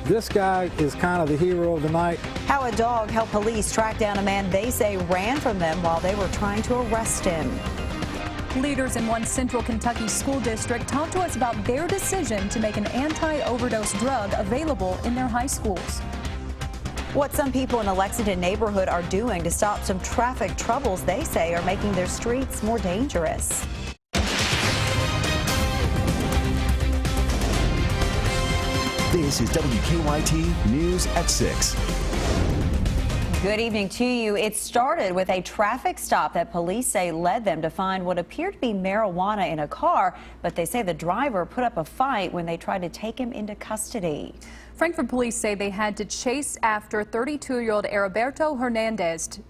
This guy is kind of the hero of the night. How a dog helped police track down a man they say ran from them while they were trying to arrest him. Leaders in one central Kentucky school district talked to us about their decision to make an anti-overdose drug available in their high schools. What some people in the Lexington neighborhood are doing to stop some traffic troubles they say are making their streets more dangerous. This is WKYT News at 6. Good evening to you. It started with a traffic stop that police say led them to find what appeared to be marijuana in a car, but they say the driver put up a fight when they tried to take him into custody. Frankfort police say they had to chase after 32-year-old Heriberto Hernandez.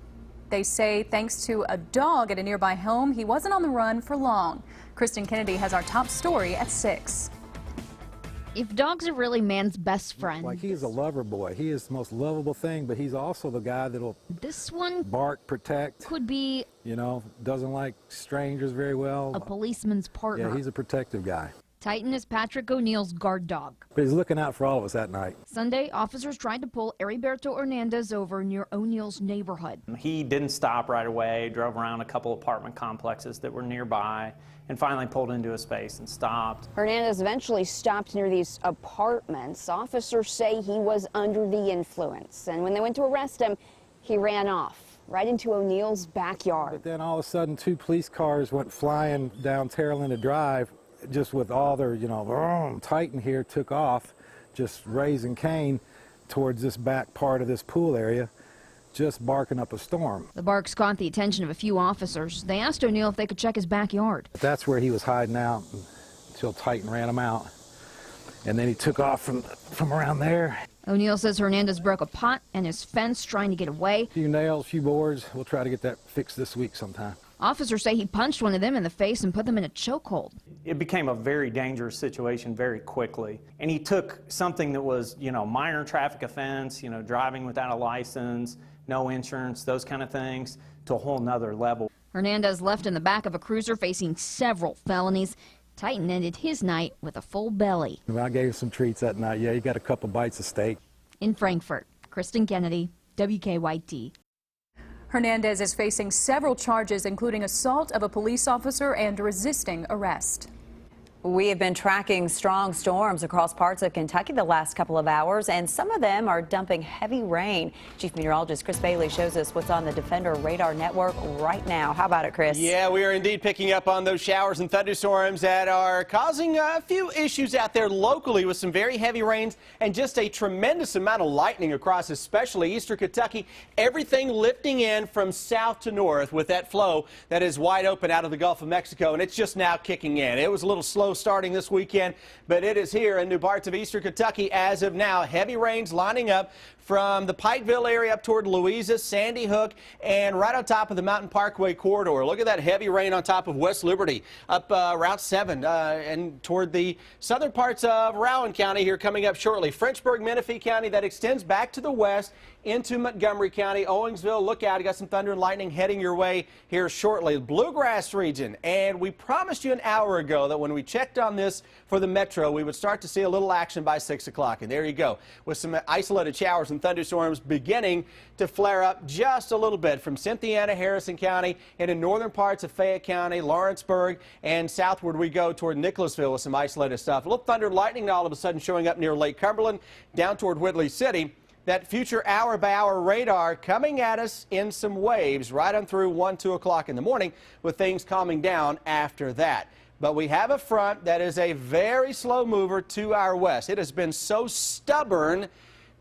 They say thanks to a dog at a nearby home, he wasn't on the run for long. Kristen Kennedy has our top story at 6. If dogs are really man's best friend. Like, he's a lover boy. He is the most lovable thing, but he's also the guy that'll This one bark, protect. could be, You know, doesn't like strangers very well. a policeman's partner. Yeah, he's a protective guy. Titan is Patrick O'Neill's guard dog. But he's looking out for all of us that night. Sunday, officers tried to pull Heriberto Hernandez over near O'Neill's neighborhood. He didn't stop right away, drove around a couple apartment complexes that were nearby, and finally pulled into a space and stopped. Hernandez eventually stopped near these apartments. Officers say he was under the influence, and when they went to arrest him, he ran off right into O'Neill's backyard. But then all of a sudden, 2 police cars went flying down Terralinda Drive, just with all their, vroom. Titan here took off, just raising Cain towards this back part of this pool area, just barking up a storm. The barks caught the attention of a few officers. They asked O'Neill if they could check his backyard. That's where he was hiding out until Titan ran him out. And then he took off from around there. O'Neill says Hernandez broke a pot and his fence trying to get away. A few nails, a few boards. We'll try to get that fixed this week sometime. Officers say he punched one of them in the face and put them in a chokehold. It became a very dangerous situation very quickly. And he took something that was, minor traffic offense, driving without a license, no insurance, those kind of things, to a whole nother level. Hernandez left in the back of a cruiser facing several felonies. Titan ended his night with a full belly. I gave him some treats that night. Yeah, he got a couple bites of steak. In Frankfort, Kristen Kennedy, WKYT. Hernandez is facing several charges, including assault of a police officer and resisting arrest. We have been tracking strong storms across parts of Kentucky the last couple of hours, and some of them are dumping heavy rain. Chief Meteorologist Chris Bailey shows us what's on the Defender radar network right now. How about it, Chris? Yeah, we are indeed picking up on those showers and thunderstorms that are causing a few issues out there locally with some very heavy rains and just a tremendous amount of lightning across especially eastern Kentucky. Everything lifting in from south to north with that flow that is wide open out of the Gulf of Mexico, and it's just now kicking in. It was a little slow starting this weekend, but it is here in new parts of eastern Kentucky as of now. Heavy rains lining up from the Pikeville area up toward Louisa, Sandy Hook, and right on top of the Mountain Parkway corridor. Look at that heavy rain on top of West Liberty up Route 7 and toward the southern parts of Rowan County here coming up shortly. Frenchburg, Menifee County, that extends back to the west into Montgomery County. Owensville, look out. You got some thunder and lightning heading your way here shortly. Bluegrass region, and we promised you an hour ago that when we checked on this for the metro, we would start to see a little action by 6 o'clock. And there you go, with some isolated showers and thunderstorms beginning to flare up just a little bit from Cynthiana, Harrison County, and in northern parts of Fayette County, Lawrenceburg, and southward we go toward Nicholasville with some isolated stuff. A little thunder and lightning all of a sudden showing up near Lake Cumberland, down toward Whitley City. That future hour-by-hour radar coming at us in some waves right on through 1, 2 o'clock in the morning, with things calming down after that. But we have a front that is a very slow mover to our west. It has been so stubborn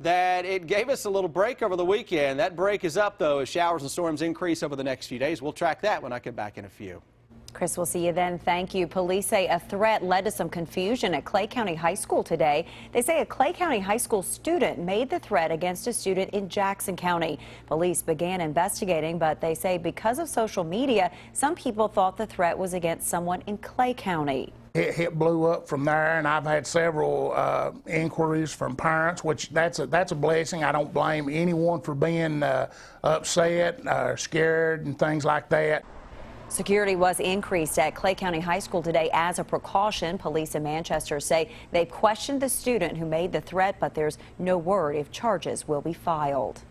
that it gave us a little break over the weekend. That break is up, though, as showers and storms increase over the next few days. We'll track that when I come back in a few. Chris, we'll see you then. Thank you. Police say a threat led to some confusion at Clay County High School today. They say a Clay County High School student made the threat against a student in Jackson County. Police began investigating, but they say because of social media, some people thought the threat was against someone in Clay County. It blew up from there, and I've had several inquiries from parents, which that's a blessing. I don't blame anyone for being upset, scared, and things like that. Security was increased at Clay County High School today as a precaution. Police in Manchester say they've questioned the student who made the threat, but there's no word if charges will be filed.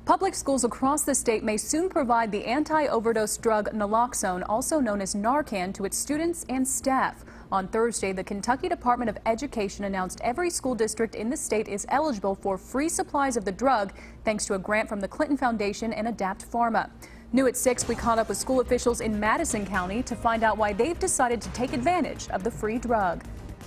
Public schools across the state may soon provide the anti-overdose drug Naloxone, also known as Narcan, to its students and staff. On Thursday, the Kentucky Department of Education announced every school district in the state is eligible for free supplies of the drug thanks to a grant from the Clinton Foundation and Adapt Pharma. New at 6, we caught up with school officials in Madison County to find out why they've decided to take advantage of the free drug.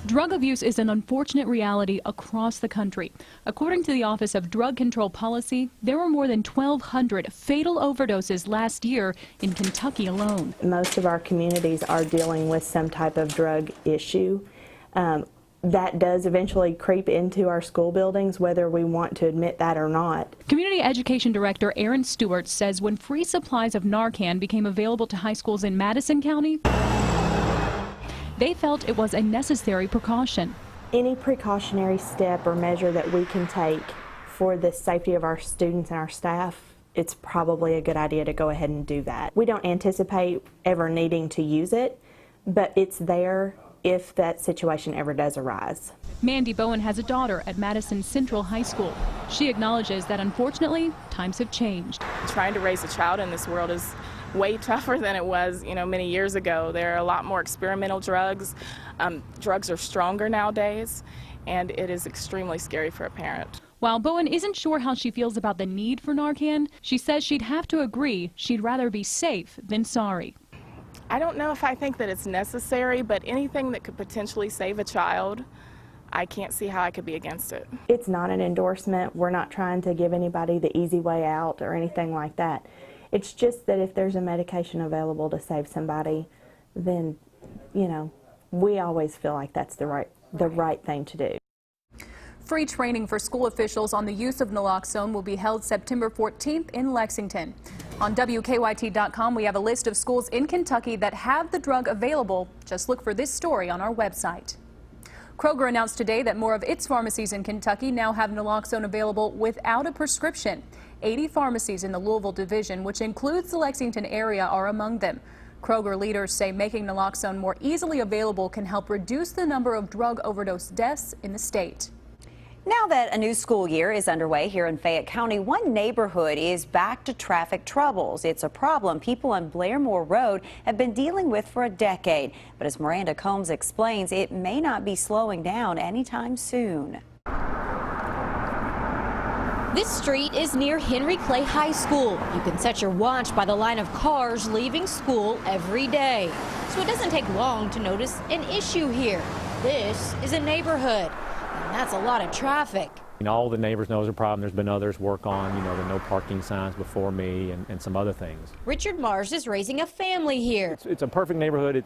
Drug abuse is an unfortunate reality across the country. According to the Office of Drug Control Policy, there were more than 1,200 fatal overdoses last year in Kentucky alone. Most of our communities are dealing with some type of drug issue. That does eventually creep into our school buildings, whether we want to admit that or not. Community Education Director Aaron Stewart says when free supplies of Narcan became available to high schools in Madison County, they felt it was a necessary precaution. Any precautionary step or measure that we can take for the safety of our students and our staff, it's probably a good idea to go ahead and do that. We don't anticipate ever needing to use it, but it's there if that situation ever does arise. Mandy Bowen has a daughter at Madison Central High School. She acknowledges that unfortunately, times have changed. Trying to raise a child in this world is way tougher than it was, many years ago. There are a lot more experimental drugs. Drugs are stronger nowadays, and it is extremely scary for a parent. While Bowen isn't sure how she feels about the need for Narcan, she says she'd have to agree she'd rather be safe than sorry. I don't know if I think that it's necessary, but anything that could potentially save a child, I can't see how I could be against it. It's not an endorsement. We're not trying to give anybody the easy way out or anything like that. It's just that if there's a medication available to save somebody, then, we always feel like that's the right thing to do. Free training for school officials on the use of Naloxone will be held September 14th in Lexington. On WKYT.com, we have a list of schools in Kentucky that have the drug available. Just look for this story on our website. Kroger announced today that more of its pharmacies in Kentucky now have Naloxone available without a prescription. 80 pharmacies in the Louisville division, which includes the Lexington area, are among them. Kroger leaders say making Naloxone more easily available can help reduce the number of drug overdose deaths in the state. Now that a new school year is underway here in Fayette County, one neighborhood is back to traffic troubles. It's a problem people on Blairmore Road have been dealing with for a decade. But as Miranda Combs explains, it may not be slowing down anytime soon. This street is near Henry Clay High School. You can set your watch by the line of cars leaving school every day. So it doesn't take long to notice an issue here. This is a neighborhood. And that's a lot of traffic. All the neighbors know there's a problem. There's been others work on, the no parking signs before me and some other things. Richard Mars is raising a family here. It's a perfect neighborhood.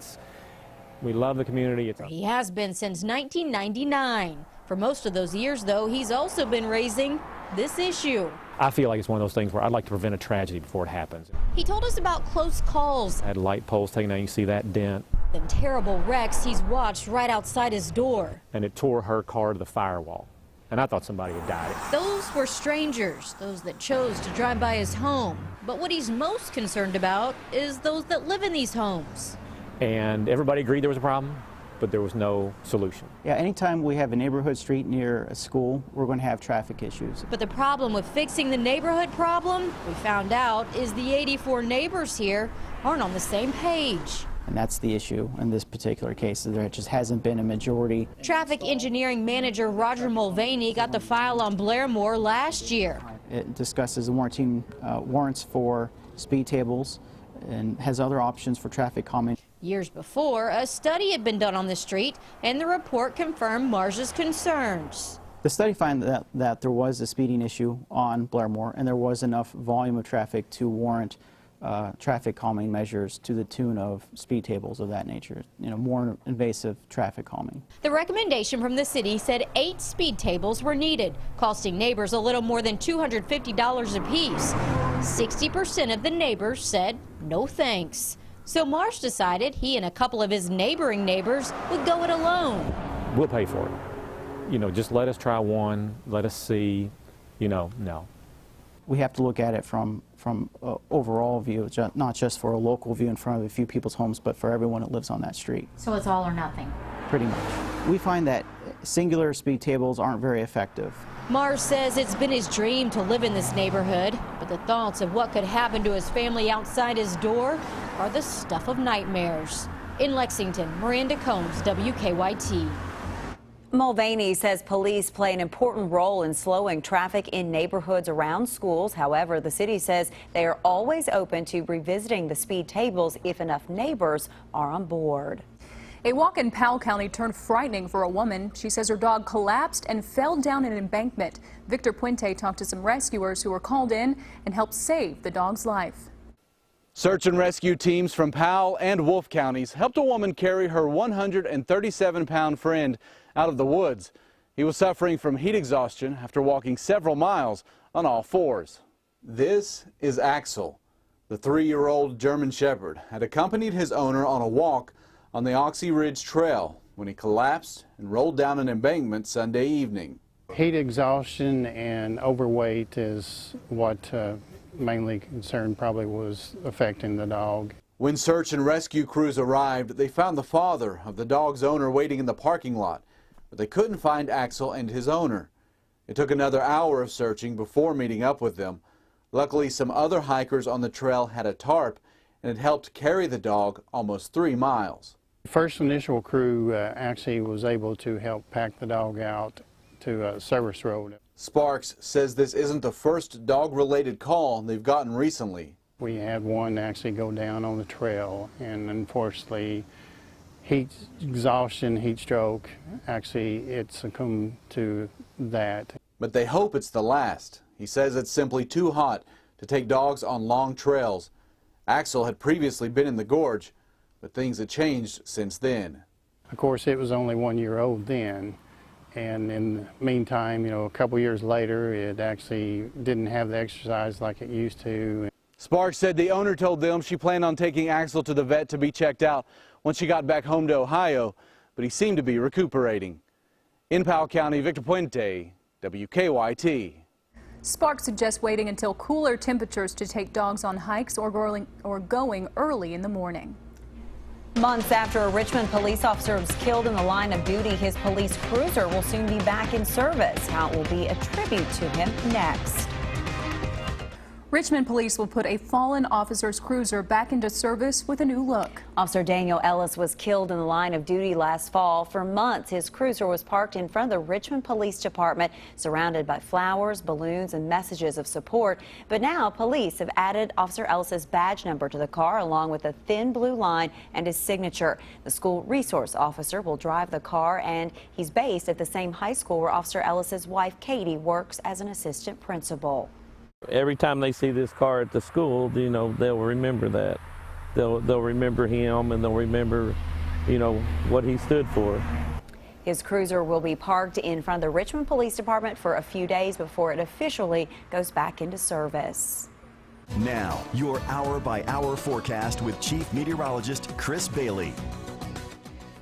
We love the community. He has been since 1999. For most of those years, though, he's also been raising this issue. I feel like it's one of those things where I'd like to prevent a tragedy before it happens. He told us about close calls. I had light poles taken down. You see that dent. Then terrible wrecks he's watched right outside his door. And it tore her car to the firewall. And I thought somebody had died. Those were strangers, those that chose to drive by his home. But what he's most concerned about is those that live in these homes. And everybody agreed there was a problem, but there was no solution. Yeah, anytime we have a neighborhood street near a school, we're going to have traffic issues. But the problem with fixing the neighborhood problem, we found out, is the 84 neighbors here aren't on the same page. And that's the issue in this particular case. There just hasn't been a majority. Traffic engineering manager Roger Mulvaney got the file on Blairmore last year. It discusses the warrants for speed tables and has other options for traffic calming. Years before, a study had been done on the street, and the report confirmed Mars's concerns. The study found that there was a speeding issue on Blairmore, and there was enough volume of traffic to warrant traffic calming measures to the tune of speed tables of that nature, more invasive traffic calming. The recommendation from the city said 8 speed tables were needed, costing neighbors a little more than $250 apiece. 60% of the neighbors said no thanks. So Mars decided he and a couple of his neighboring neighbors would go it alone. We'll pay for it. Just let us try one, let us see, no. we have to look at it from overall view, not just for a local view in front of a few people's homes, but for everyone that lives on that street. So it's all or nothing. Pretty much. We find that singular speed tables aren't very effective. Mars says it's been his dream to live in this neighborhood, but the thoughts of what could happen to his family outside his door are the stuff of nightmares. In Lexington, Miranda Combs, WKYT. Mulvaney says police play an important role in slowing traffic in neighborhoods around schools. However, the city says they are always open to revisiting the speed tables if enough neighbors are on board. A walk in Powell County turned frightening for a woman. She says her dog collapsed and fell down an embankment. Victor Puente talked to some rescuers who were called in and helped save the dog's life. Search and rescue teams from Powell and Wolfe counties helped a woman carry her 137-pound friend out of the woods. He was suffering from heat exhaustion after walking several miles on all fours. This is Axel. The 3-year-old German Shepherd had accompanied his owner on a walk on the Oxy Ridge Trail when he collapsed and rolled down an embankment Sunday evening. Heat exhaustion and overweight is what mainly concerned probably was affecting the dog. When search and rescue crews arrived, they found the father of the dog's owner waiting in the parking lot, but they couldn't find Axel and his owner. It took another hour of searching before meeting up with them. Luckily, some other hikers on the trail had a tarp, and it helped carry the dog almost 3 miles. The first initial crew actually was able to help pack the dog out to Service Road. Sparks says this isn't the first dog-related call they've gotten recently. We had one actually go down on the trail, and unfortunately, heat exhaustion, heat stroke, actually it succumbed to that. But they hope it's the last. He says it's simply too hot to take dogs on long trails. Axel had previously been in the gorge, but things had changed since then. Of course, it was only 1 year old then, and in the meantime, you know, a couple years later, it actually didn't have the exercise like it used to. Sparks said the owner told them she planned on taking Axel to the vet to be checked out once she got back home to Ohio, but he seemed to be recuperating. In Powell County, Victor Puente, WKYT. Sparks suggests waiting until cooler temperatures to take dogs on hikes or going early in the morning. Months after a Richmond police officer was killed in the line of duty, his police cruiser will soon be back in service. How it will be a tribute to him next. Richmond police will put a fallen officer's cruiser back into service with a new look. Officer Daniel Ellis was killed in the line of duty last fall. For months, his cruiser was parked in front of the Richmond Police Department, surrounded by flowers, balloons, and messages of support. But now police have added Officer Ellis's badge number to the car, along with a thin blue line and his signature. The school resource officer will drive the car, and he's based at the same high school where Officer Ellis's wife, Katie, works as an assistant principal. Every time they see this car at the school, you know, they'll remember that. They'll remember him, and they'll remember, you know, what he stood for. His cruiser will be parked in front of the Richmond Police Department for a few days before it officially goes back into service. Now, your hour-by-hour forecast with Chief Meteorologist Chris Bailey.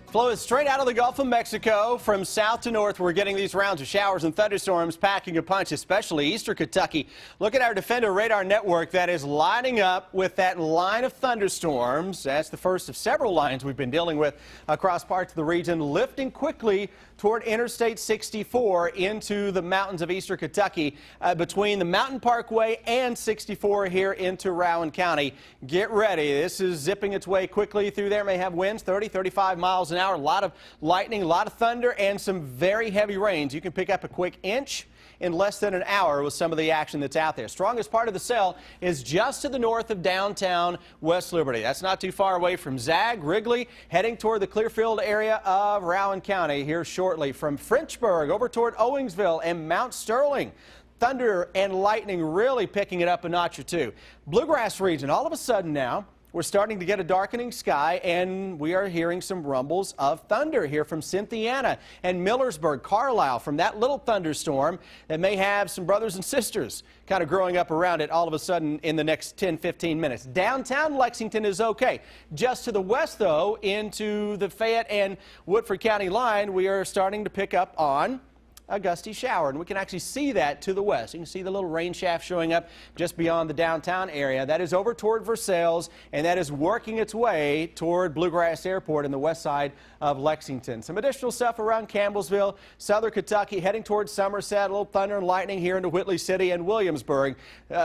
Flow is straight out of the Gulf of Mexico. From south to north, we're getting these rounds of showers and thunderstorms packing a punch, especially eastern Kentucky. Look at our Defender radar network that is lining up with that line of thunderstorms. That's the first of several lines we've been dealing with across parts of the region, lifting quickly toward Interstate 64 into the mountains of eastern Kentucky, between the Mountain Parkway and 64 here into Rowan County. Get ready. This is zipping its way quickly through there. May have winds 30, 35 miles an hour. A lot of lightning, a lot of thunder, and some very heavy rains. You can pick up a quick inch in less than an hour with some of the action that's out there. Strongest part of the cell is just to the north of downtown West Liberty. That's not too far away from Zag, Wrigley, heading toward the Clearfield area of Rowan County here shortly. From Frenchburg over toward Owingsville and Mount Sterling. Thunder and lightning really picking it up a notch or two. Bluegrass region, all of a sudden now, we're starting to get a darkening sky, and we are hearing some rumbles of thunder here from Cynthiana and Millersburg, Carlisle, from that little thunderstorm that may have some brothers and sisters kind of growing up around it all of a sudden in the next 10, 15 minutes. Downtown Lexington is okay. Just to the west, though, into the Fayette and Woodford County line, we are starting to pick up on a gusty shower, and we can actually see that to the west. You can see the little rain shaft showing up just beyond the downtown area. That is over toward Versailles, and that is working its way toward Bluegrass Airport in the west side of Lexington. Some additional stuff around Campbellsville, southern Kentucky, heading towards Somerset, a little thunder and lightning here into Whitley City and Williamsburg.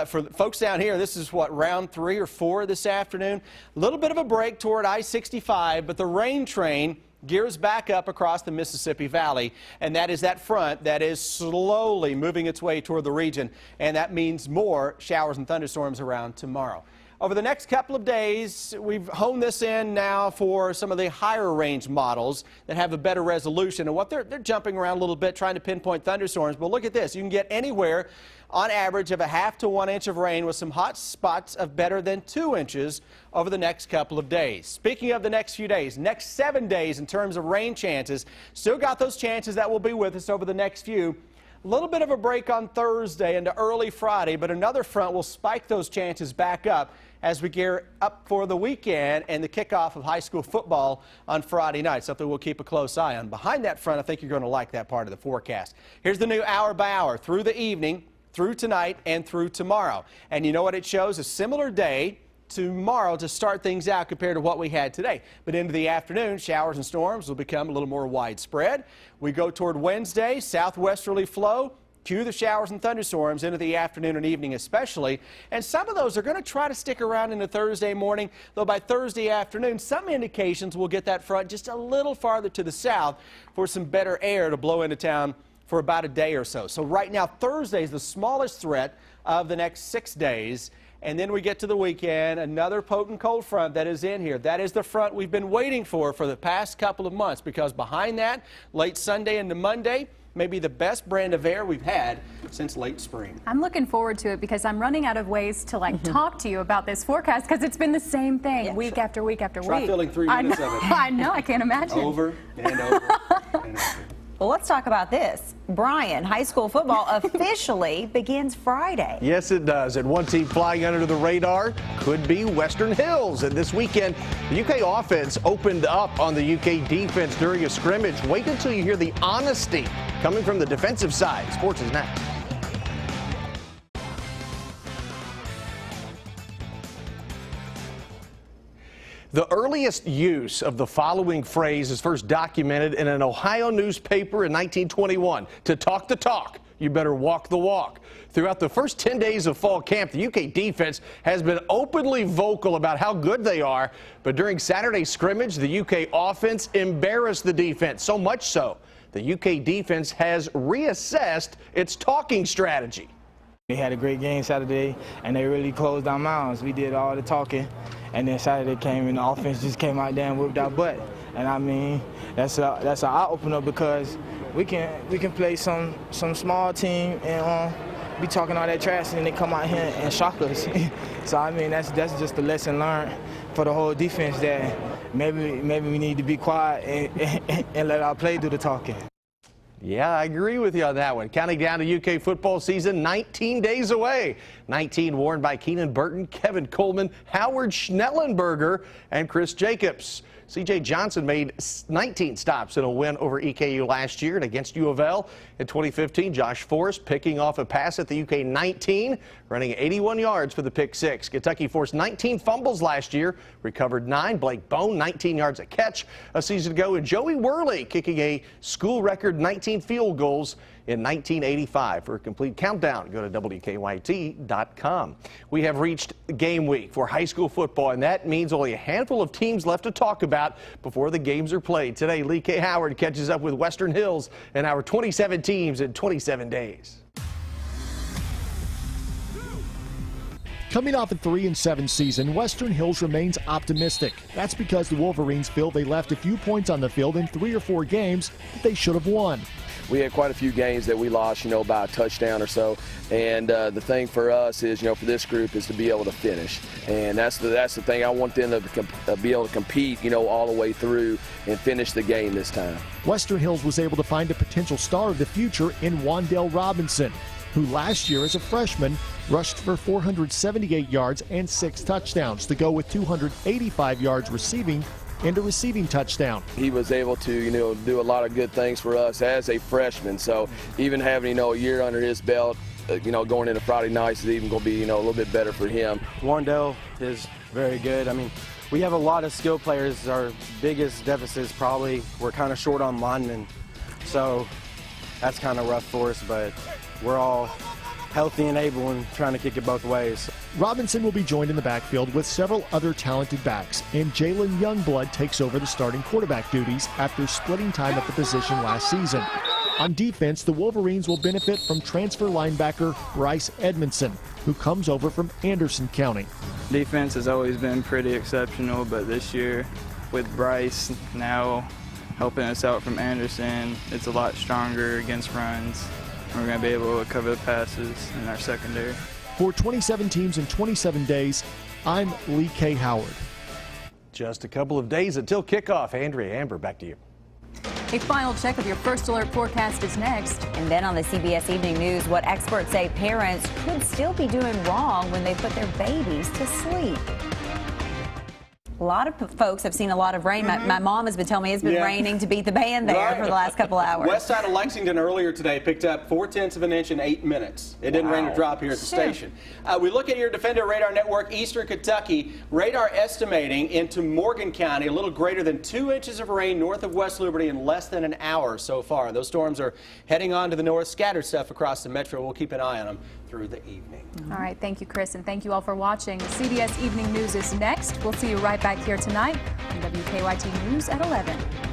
For the folks down here, this is what, round 3 or 4 this afternoon. A little bit of a break toward I-65, but the rain train gears back up across the Mississippi Valley, and that is that front that is slowly moving its way toward the region, and that means more showers and thunderstorms around tomorrow. Over the next couple of days, we've honed this in now for some of the higher range models that have a better resolution, and what they're jumping around a little bit trying to pinpoint thunderstorms. But look at this, you can get anywhere on average of a ½ to 1 inch of rain with some hot spots of better than 2 inches over the next couple of days. Speaking of the next few days, next 7 days in terms of rain chances, still got those chances that will be with us over the next few. A little bit of a break on Thursday into early Friday, but another front will spike those chances back up as we gear up for the weekend and the kickoff of high school football on Friday night, something we'll keep a close eye on. Behind that front, I think you're going to like that part of the forecast. Here's the new hour by hour through the evening, through tonight, and through tomorrow. And you know what it shows? A similar day tomorrow to start things out compared to what we had today. But into the afternoon, showers and storms will become a little more widespread. We go toward Wednesday, southwesterly flow. Cue the showers and thunderstorms into the afternoon and evening especially. And some of those are going to try to stick around into Thursday morning, though by Thursday afternoon, some indications will get that front just a little farther to the south for some better air to blow into town for about a day or so. So right now, Thursday is the smallest threat of the next 6 days. And then we get to the weekend, another potent cold front that is in here. That is the front we've been waiting for the past couple of months, because behind that, late Sunday into Monday, may be the best brand of air we've had since late spring. I'm looking forward to it because I'm running out of ways to talk to you about this forecast, because it's been the same thing week after week after week. Try filling 3 minutes of it. I know, I can't imagine. Over and over and over. Well, let's talk about this. Brian, high school football officially begins Friday. Yes, it does. And one team flying under the radar could be Western Hills. And this weekend, the UK offense opened up on the UK defense during a scrimmage. Wait until you hear the honesty coming from the defensive side. Sports is next. The earliest use of the following phrase is first documented in an Ohio newspaper in 1921. To talk the talk, you better walk the walk. Throughout the first 10 days of fall camp, the UK defense has been openly vocal about how good they are. But during Saturday's scrimmage, the UK offense embarrassed the defense, so much so the UK defense has reassessed its talking strategy. They had a great game Saturday, and they really closed our mouths. We did all the talking, and then Saturday came, and the offense just came out there and whipped our butt. And I mean, that's an eye opener, because we can play some small team and be talking all that trash, and then they come out here and shock us. So I mean, that's just a lesson learned for the whole defense, that maybe we need to be quiet and let our play do the talking. Yeah, I agree with you on that one. Counting down to UK football season, 19 days away. 19 worn by Keenan Burton, Kevin Coleman, Howard Schnellenberger, and Chris Jacobs. C.J. Johnson made 19 stops in a win over EKU last year and against U of L. In 2015, Josh Forrest picking off a pass at the UK 19, running 81 yards for the pick six. Kentucky forced 19 fumbles last year, recovered 9. Blake Bone, 19 yards a catch a season ago, and Joey Worley kicking a school record 19 field goals in 1985. For a complete countdown, go to WKYT.com. We have reached game week for high school football, and that means only a handful of teams left to talk about before the games are played. Today, Lee K. Howard catches up with Western Hills and our 27 teams in 27 days. Coming off a 3-7 season, Western Hills remains optimistic. That's because the Wolverines feel they left a few points on the field in 3 or 4 games that they should have won. We had quite a few games that we lost, by a touchdown or so. And the thing for us is, for this group is to be able to finish. And that's the thing. I want them to be able to compete, all the way through and finish the game this time. Western Hills was able to find a potential star of the future in Wandale Robinson, who last year as a freshman rushed for 478 yards and 6 touchdowns to go with 285 yards receiving and a receiving touchdown. He was able to, do a lot of good things for us as a freshman. So even having, a year under his belt, going into Friday nights is even going to be, a little bit better for him. Warndale is very good. I mean, we have a lot of skill players. Our biggest deficit is probably we're kind of short on linemen. So that's kind of rough for us, but we're all healthy and able and trying to kick it both ways. Robinson will be joined in the backfield with several other talented backs, and Jalen Youngblood takes over the starting quarterback duties after splitting time at the position last season. On defense, the Wolverines will benefit from transfer linebacker Bryce Edmondson, who comes over from Anderson County. Defense has always been pretty exceptional, but this year with Bryce now helping us out from Anderson, it's a lot stronger against runs. We're going to be able to cover the passes in our secondary. For 27 teams in 27 days, I'm Lee K. Howard. Just a couple of days until kickoff. Andrea Amber, back to you. A final check of your first alert forecast is next. And then on the CBS Evening News, what experts say parents could still be doing wrong when they put their babies to sleep. A lot of folks have seen a lot of rain. My mom has been telling me it's been raining to beat the band there for the last couple hours. West side of Lexington earlier today picked up 0.4 of an inch in 8 minutes. It didn't rain or drop here at the station. We look at your Defender Radar Network, Eastern Kentucky. Radar estimating into Morgan County a little greater than 2 inches of rain north of West Liberty in less than an hour so far. Those storms are heading on to the north, scattered stuff across the metro. We'll keep an eye on them through the evening. All right, thank you, Chris, and thank you all for watching. CBS Evening News is next. We'll see you right back here tonight on WKYT News at 11.